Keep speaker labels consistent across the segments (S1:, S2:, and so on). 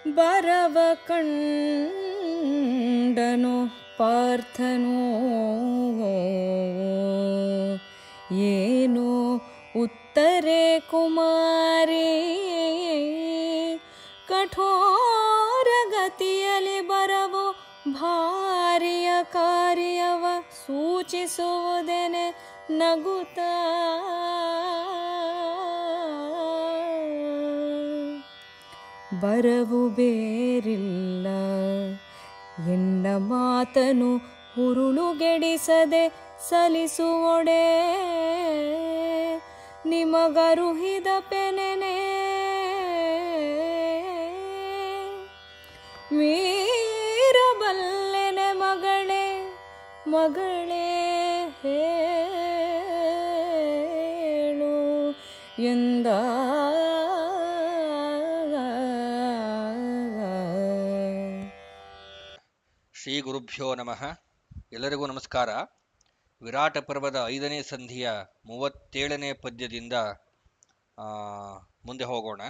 S1: ಬರವ ಕಂಡನು ಪಾರ್ಥನು ಏನು ಉತ್ತರೆ ಕುಮಾರಿ ಕಠೋರ ಗತಿಯಲ್ಲಿ ಬರವು ಭಾರಿಯ ಕಾರ್ಯವ ಸೂಚಿಸುವುದೇನೆ ನಗುತ್ತ ಬರವು ಬೇರಿಲ್ಲ ಎನ್ನ ಮಾತನು ಹುರುಳುಗೆಡಿಸದೆ ಸಲಿಸುವೊಡೆ ನಿಮಗರುಹಿದ ಪೆನೆನೆ ಮೀರಬಲ್ಲೆನೆ ಮಗಳೇ ಮಗಳೇ ಹೇಳು ಎಂದ
S2: ಶ್ರೀ ಗುರುಭ್ಯೋ ನಮಃ. ಎಲ್ಲರಿಗೂ ನಮಸ್ಕಾರ. ವಿರಾಟ ಪರ್ವದ 5ನೇ ಸಂಧಿಯ 37ನೇ ಪದ್ಯದಿಂದ ಮುಂದೆ ಹೋಗೋಣ.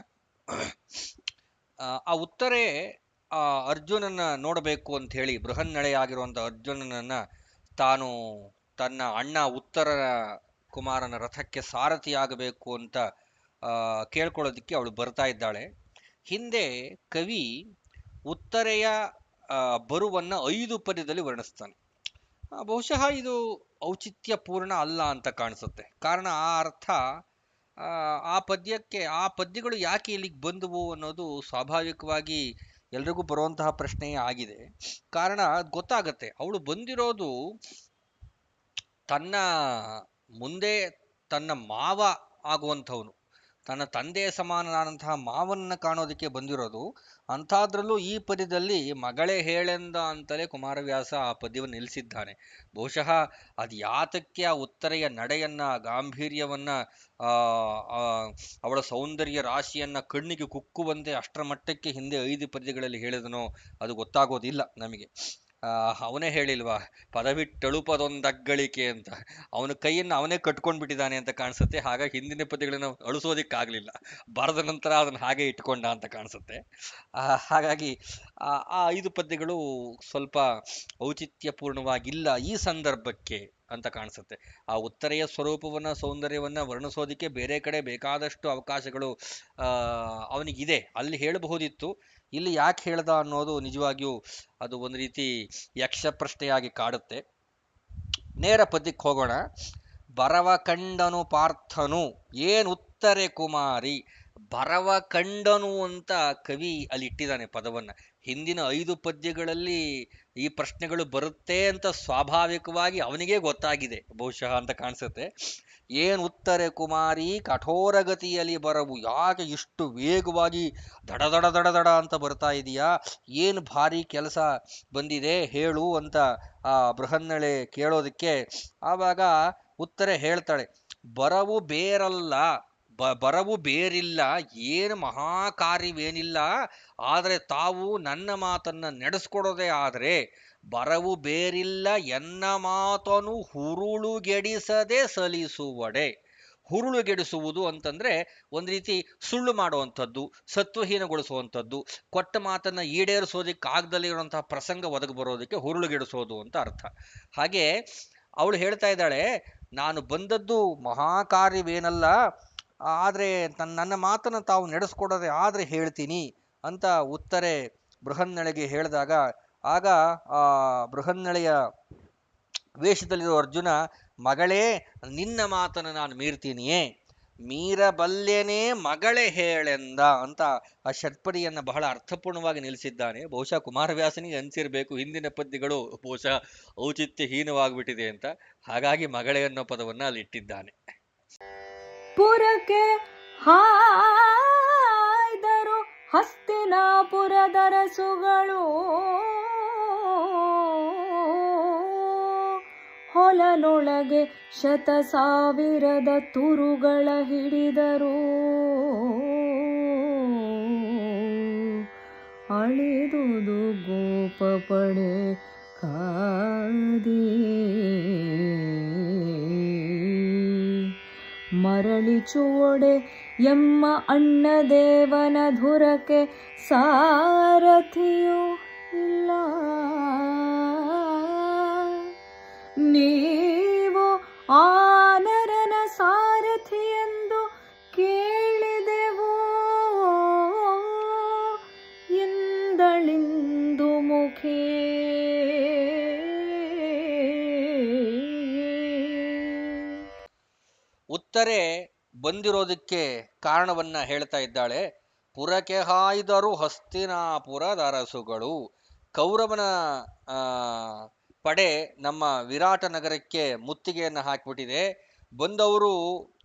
S2: ಆ ಉತ್ತರೆ ಅರ್ಜುನನ ನೋಡಬೇಕು ಅಂತ ಹೇಳಿ ಬೃಹನ್ನಳೆಯಾಗಿರುವಂಥ ಅರ್ಜುನನನ್ನ ತಾನು ತನ್ನ ಅಣ್ಣ ಉತ್ತರ ಕುಮಾರನ ರಥಕ್ಕೆ ಸಾರಥಿಯಾಗಬೇಕು ಅಂತ ಕೇಳ್ಕೊಳ್ಳೋದಕ್ಕೆ ಅವಳು ಬರ್ತಾ ಇದ್ದಾಳೆ. ಹಿಂದೆ ಕವಿ ಉತ್ತರೆಯ ಬರುವನ್ನ 5 ಪದ್ಯದಲ್ಲಿ ವರ್ಣಿಸ್ತಾನೆ. ಬಹುಶಃ ಇದು ಔಚಿತ್ಯಪೂರ್ಣ ಅಲ್ಲ ಅಂತ ಕಾಣಿಸುತ್ತೆ. ಕಾರಣ ಆ ಅರ್ಥ ಆ ಪದ್ಯಗಳು ಯಾಕೆ ಇಲ್ಲಿಗೆ ಬಂದವು ಅನ್ನೋದು ಸ್ವಾಭಾವಿಕವಾಗಿ ಎಲ್ರಿಗೂ ಬರುವಂತಹ ಪ್ರಶ್ನೆಯೇ ಆಗಿದೆ. ಕಾರಣ ಗೊತ್ತಾಗತ್ತೆ, ಅವಳು ಬಂದಿರೋದು ತನ್ನ ಮುಂದೆ ತನ್ನ ಮಾವ ಆಗುವಂಥವನು, ತನ್ನ ತಂದೆಯ ಸಮಾನನಾದಂತಹ ಮಾವನ್ನ ಕಾಣೋದಕ್ಕೆ ಬಂದಿರೋದು. ಅಂಥದ್ರಲ್ಲೂ ಈ ಪದ್ಯದಲ್ಲಿ ಮಗಳೇ ಹೇಳೆಂದ ಅಂತಲೇ ಕುಮಾರವ್ಯಾಸ ಆ ಪದ್ಯವನ್ನು ನಿಲ್ಲಿಸಿದ್ದಾನೆ. ಬಹುಶಃ ಅದು ಯಾತಕ್ಕೆ ಆ ಉತ್ತರೆಯ ನಡೆಯನ್ನ, ಗಾಂಭೀರ್ಯವನ್ನ, ಅವಳ ಸೌಂದರ್ಯ ರಾಶಿಯನ್ನ ಕಣ್ಣಿಗೆ ಕುಕ್ಕುವಂತೆ ಅಷ್ಟರ ಮಟ್ಟಕ್ಕೆ ಹಿಂದೆ 5 ಪದ್ಯಗಳಲ್ಲಿ ಹೇಳಿದನೋ ಅದು ಗೊತ್ತಾಗೋದಿಲ್ಲ ನಮಗೆ. ಅವನೇ ಹೇಳಿಲ್ವಾ, ಪದವಿಟ್ಟಳುಪದೊಂದಗ್ಗಳಿಕೆ ಅಂತ. ಅವನ ಕೈಯನ್ನು ಅವನೇ ಕಟ್ಕೊಂಡ್ಬಿಟ್ಟಿದ್ದಾನೆ ಅಂತ ಕಾಣಿಸುತ್ತೆ. ಹಾಗಾಗಿ ಹಿಂದಿನ ಪದ್ಯಗಳನ್ನು ಅಳಿಸೋದಿಕ್ಕಾಗಲಿಲ್ಲ, ಬರೆದ ನಂತರ ಅದನ್ನು ಹಾಗೆ ಇಟ್ಕೊಂಡ ಅಂತ ಕಾಣಿಸುತ್ತೆ. ಹಾಗಾಗಿ ಆ 5 ಪದ್ಯಗಳು ಸ್ವಲ್ಪ ಔಚಿತ್ಯಪೂರ್ಣವಾಗಿಲ್ಲ ಈ ಸಂದರ್ಭಕ್ಕೆ ಅಂತ ಕಾಣಿಸುತ್ತೆ. ಆ ಉತ್ತರೆಯ ಸ್ವರೂಪವನ್ನ, ಸೌಂದರ್ಯವನ್ನ ವರ್ಣಿಸೋದಿಕ್ಕೆ ಬೇರೆ ಕಡೆ ಬೇಕಾದಷ್ಟು ಅವಕಾಶಗಳು ಅವನಿಗಿದೆ, ಅಲ್ಲಿ ಹೇಳಬಹುದಿತ್ತು. ಇಲ್ಲಿ ಯಾಕೆ ಹೇಳ್ದ ಅನ್ನೋದು ನಿಜವಾಗಿಯೂ ಅದು ಒಂದು ರೀತಿ ಯಕ್ಷ ಪ್ರಶ್ನೆಯಾಗಿ ಕಾಡುತ್ತೆ. ನೇರ ಪದ್ಯಕ್ಕೆ ಹೋಗೋಣ. ಬರವ ಕಂಡನು ಪಾರ್ಥನು ಏನ್ ಉತ್ತರೆ ಕುಮಾರಿ. ಬರವ ಕಂಡನು ಅಂತ ಕವಿ ಅಲ್ಲಿ ಇಟ್ಟಿದ್ದಾನೆ ಪದವನ್ನ. ಹಿಂದಿನ 5 ಪದ್ಯಗಳಲ್ಲಿ ಈ ಪ್ರಶ್ನೆಗಳು ಬರುತ್ತೆ ಅಂತ ಸ್ವಾಭಾವಿಕವಾಗಿ ಅವನಿಗೆ ಗೊತ್ತಾಗಿದೆ ಬಹುಶಃ ಅಂತ ಕಾಣಿಸುತ್ತೆ. ಏನ್ ಉತ್ತರೆ ಕುಮಾರಿ ಕಠೋರಗತಿಯಲ್ಲಿ ಬರವು, ಯಾಕೆ ಇಷ್ಟು ವೇಗವಾಗಿ ದಡ ದಡ ದಡ ದಡ ಅಂತ ಬರ್ತಾ ಇದೆಯಾ, ಏನು ಭಾರಿ ಕೆಲಸ ಬಂದಿದೆ ಹೇಳು ಅಂತ ಆ ಬೃಹನ್ನಳೆ ಕೇಳೋದಕ್ಕೆ ಆವಾಗ ಉತ್ತರೆ ಹೇಳ್ತಾಳೆ, ಬರವು ಬೇರಲ್ಲ, ಬರವು ಬೇರಿಲ್ಲ, ಏನು ಮಹಾಕಾರ್ಯವೇನಿಲ್ಲ, ಆದರೆ ತಾವು ನನ್ನ ಮಾತನ್ನ ನಡೆಸ್ಕೊಡೋದೇ ಆದರೆ ಬರವು ಬೇರಿಲ್ಲ, ಎನ್ನ ಮಾತನು ಹುರುಳುಗೆಡಿಸದೆ ಸಲಿಸುವಡೆ. ಹುರುಳುಗೆಡಿಸುವುದು ಅಂತಂದ್ರೆ ಒಂದು ರೀತಿ ಸುಳ್ಳು ಮಾಡುವಂಥದ್ದು, ಸತ್ವಹೀನಗೊಳಿಸುವಂಥದ್ದು, ಕೊಟ್ಟ ಮಾತನ್ನ ಈಡೇರಿಸೋದಿಕ್ಕಾಗದಲ್ಲೇ ಇರುವಂತಹ ಪ್ರಸಂಗ ಒದಗಿ ಬರೋದಕ್ಕೆ ಹುರುಳುಗೆಡಿಸೋದು ಅಂತ ಅರ್ಥ. ಹಾಗೆ ಅವಳು ಹೇಳ್ತಾ ಇದ್ದಾಳೆ, ನಾನು ಬಂದದ್ದು ಮಹಾಕಾರ್ಯವೇನಲ್ಲ, ಆದರೆ ನನ್ನ ಮಾತನ್ನು ತಾವು ನಡೆಸ್ಕೊಡೋದೆ ಆದರೆ ಹೇಳ್ತೀನಿ ಅಂತ ಉತ್ತರೆ ಬೃಹನ್ನಳೆಗೆ ಹೇಳಿದಾಗ, ಆಗ ಆ ಬೃಹನ್ನಳೆಯ ವೇಷದಲ್ಲಿರೋ ಅರ್ಜುನ, ಮಗಳೇ ನಿನ್ನ ಮಾತನ್ನು ನಾನು ಮೀರ್ತೀನಿಯೇ, ಮೀರಬಲ್ಲೆನೇ ಮಗಳೇ ಹೇಳೆಂದ ಅಂತ ಆ ಷಟ್ಪದಿಯನ್ನು ಬಹಳ ಅರ್ಥಪೂರ್ಣವಾಗಿ ನಿಲ್ಲಿಸಿದ್ದಾನೆ. ಬಹುಶಃ ಕುಮಾರವ್ಯಾಸನಿಗೆ ಅನಿಸಿರ್ಬೇಕು ಹಿಂದಿನ ಪದ್ಯಗಳು ಬಹುಶಃ ಔಚಿತ್ಯಹೀನವಾಗಿಬಿಟ್ಟಿದೆ ಅಂತ. ಹಾಗಾಗಿ ಮಗಳೇ ಅನ್ನೋ ಪದವನ್ನು ಅಲ್ಲಿ ಇಟ್ಟಿದ್ದಾನೆ.
S1: ಪುರಕ್ಕೆ ಹಾಯ್ದರು ಹಸ್ತಿನಾಪುರದರಸುಗಳು, ಹೊಲನೊಳಗೆ 100,000 ತುರುಗಳ ಹಿಡಿದರು, ಅಳಿದುದು ಗೋಪಪಡೆ ಕಾದಿ, ಮರಳಿ ಚುವಡೆ ಎಮ್ಮ ಅಣ್ಣದೇವನ ಧುರಕ್ಕೆ ಸಾರಥಿಯೂ ಇಲ್ಲ. ನೀವು ಆ ನರನ ಸಾರಥಿಯೆಂದು ಕೇಳಿದೆವು ಎಂದಳಿಂದು ಮುಖಿ.
S2: ಉತ್ತರೆ ಬಂದಿರೋದಕ್ಕೆ ಕಾರಣವನ್ನ ಹೇಳ್ತಾ ಇದ್ದಾಳೆ. ಪುರಕ್ಕೆ ಹಾಯ್ದರು ಹಸ್ತಿನಾಪುರದ ಅರಸುಗಳು. ಕೌರವನ ಪಡೆ ನಮ್ಮ ವಿರಾಟ ನಗರಕ್ಕೆ ಮುತ್ತಿಗೆಯನ್ನು ಹಾಕಿಬಿಟ್ಟಿದೆ. ಬಂದವರು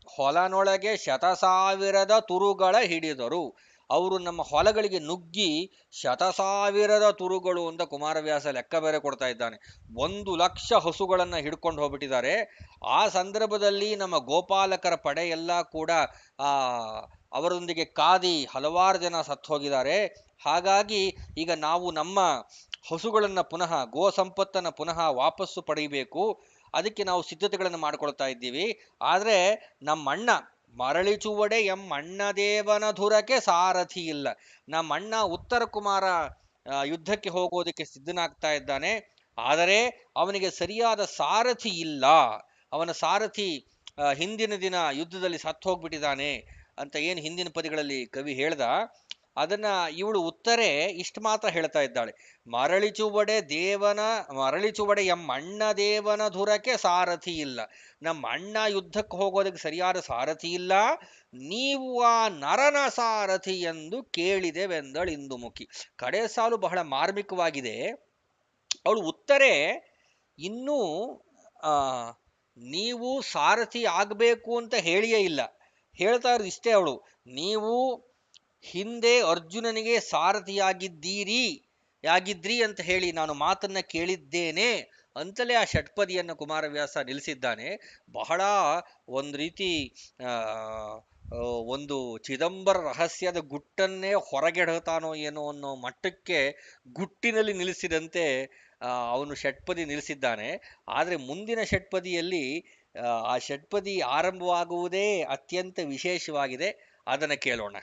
S2: ಹೊಲನೊಳಗೆ 100,000 ತುರುಗಳ ಹಿಡಿದರು. ಅವರು ನಮ್ಮ ಹೊಲಗಳಿಗೆ ನುಗ್ಗಿ 100,000 ತುರುಗಳು ಅಂತ ಕುಮಾರವ್ಯಾಸ ಲೆಕ್ಕ ಬೇರೆ ಕೊಡ್ತಾ ಇದ್ದಾನೆ. 1,00,000 ಹಸುಗಳನ್ನು ಹಿಡ್ಕೊಂಡು ಹೋಗ್ಬಿಟ್ಟಿದ್ದಾರೆ. ಆ ಸಂದರ್ಭದಲ್ಲಿ ನಮ್ಮ ಗೋಪಾಲಕರ ಪಡೆ ಎಲ್ಲ ಕೂಡ ಅವರೊಂದಿಗೆ ಕಾದಿ ಹಲವಾರು ಜನ ಸತ್ತು ಹೋಗಿದ್ದಾರೆ. ಹಾಗಾಗಿ ಈಗ ನಾವು ನಮ್ಮ ಹಸುಗಳನ್ನು ಪುನಃ ಗೋ ಸಂಪತ್ತನ್ನು ಪುನಃ ವಾಪಸ್ಸು ಪಡೆಯಬೇಕು. ಅದಕ್ಕೆ ನಾವು ಸಿದ್ಧತೆಗಳನ್ನು ಮಾಡ್ಕೊಳ್ತಾ ಇದ್ದೀವಿ. ಆದರೆ ನಮ್ಮಣ್ಣ ಮರಳಿಚುವಡೆ ಅಣ್ಣದೇವನ ಧುರಕ್ಕೆ ಸಾರಥಿ ಇಲ್ಲ. ನಮ್ಮಣ್ಣ ಉತ್ತರ ಕುಮಾರ ಯುದ್ಧಕ್ಕೆ ಹೋಗೋದಕ್ಕೆ ಸಿದ್ಧನಾಗ್ತಾ ಇದ್ದಾನೆ. ಆದರೆ ಅವನಿಗೆ ಸರಿಯಾದ ಸಾರಥಿ ಇಲ್ಲ. ಅವನ ಸಾರಥಿ ಹಿಂದಿನ ದಿನ ಯುದ್ಧದಲ್ಲಿ ಸತ್ತು ಹೋಗ್ಬಿಟ್ಟಿದ್ದಾನೆ ಅಂತ ಏನು ಹಿಂದಿನ ಪದಿಗಳಲ್ಲಿ ಕವಿ ಹೇಳ್ದ, ಅದನ್ನ ಇವಳು ಉತ್ತರೆ ಇಷ್ಟು ಮಾತ್ರ ಹೇಳ್ತಾ ಇದ್ದಾಳೆ. ಮರಳಿಚುವಡೆ ಅಣ್ಣ ದೇವನ ಧುರಕ್ಕೆ ಸಾರಥಿ ಇಲ್ಲ. ನಮ್ಮ ಅಣ್ಣ ಯುದ್ಧಕ್ಕೆ ಹೋಗೋದಕ್ಕೆ ಸರಿಯಾದ ಸಾರಥಿ ಇಲ್ಲ. ನೀವು ಆ ನರನ ಸಾರಥಿ ಎಂದು ಕೇಳಿದೆವೆಂದಳು ಇಂದುಮುಖಿ. ಕಡೆ ಸಾಲು ಬಹಳ ಮಾರ್ಮಿಕವಾಗಿದೆ. ಅವಳು ಉತ್ತರೆ ಇನ್ನೂ ನೀವು ಸಾರಥಿ ಆಗಬೇಕು ಅಂತ ಹೇಳಿಯೇ ಇಲ್ಲ. ಹೇಳ್ತಾ ಇರೋದು ಇಷ್ಟೇ, ಅವಳು ನೀವು ಹಿಂದೆ ಅರ್ಜುನನಿಗೆ ಯಾಗಿದ್ರಿ ಅಂತ ಹೇಳಿ ನಾನು ಮಾತನ್ನ ಕೇಳಿದ್ದೇನೆ ಅಂತಲೇ ಆ ಷಟ್ಪದಿಯನ್ನು ಕುಮಾರವ್ಯಾಸ ನಿಲ್ಲಿಸಿದ್ದಾನೆ. ಬಹಳ ಒಂದು ರೀತಿ ಒಂದು ಚಿದಂಬರ ರಹಸ್ಯದ ಗುಟ್ಟನ್ನೇ ಹೊರಗೆಡತಾನೋ ಏನೋ ಅನ್ನೋ ಮಟ್ಟಕ್ಕೆ ಗುಟ್ಟಿನಲ್ಲಿ ನಿಲ್ಲಿಸಿದಂತೆ ಅವನು ಷಟ್ಪದಿ ನಿಲ್ಲಿಸಿದ್ದಾನೆ. ಆದರೆ ಮುಂದಿನ ಷಟ್ಪದಿಯಲ್ಲಿ ಆ ಷಟ್ಪದಿ ಆರಂಭವಾಗುವುದೇ ಅತ್ಯಂತ ವಿಶೇಷವಾಗಿದೆ. ಅದನ್ನು ಕೇಳೋಣ.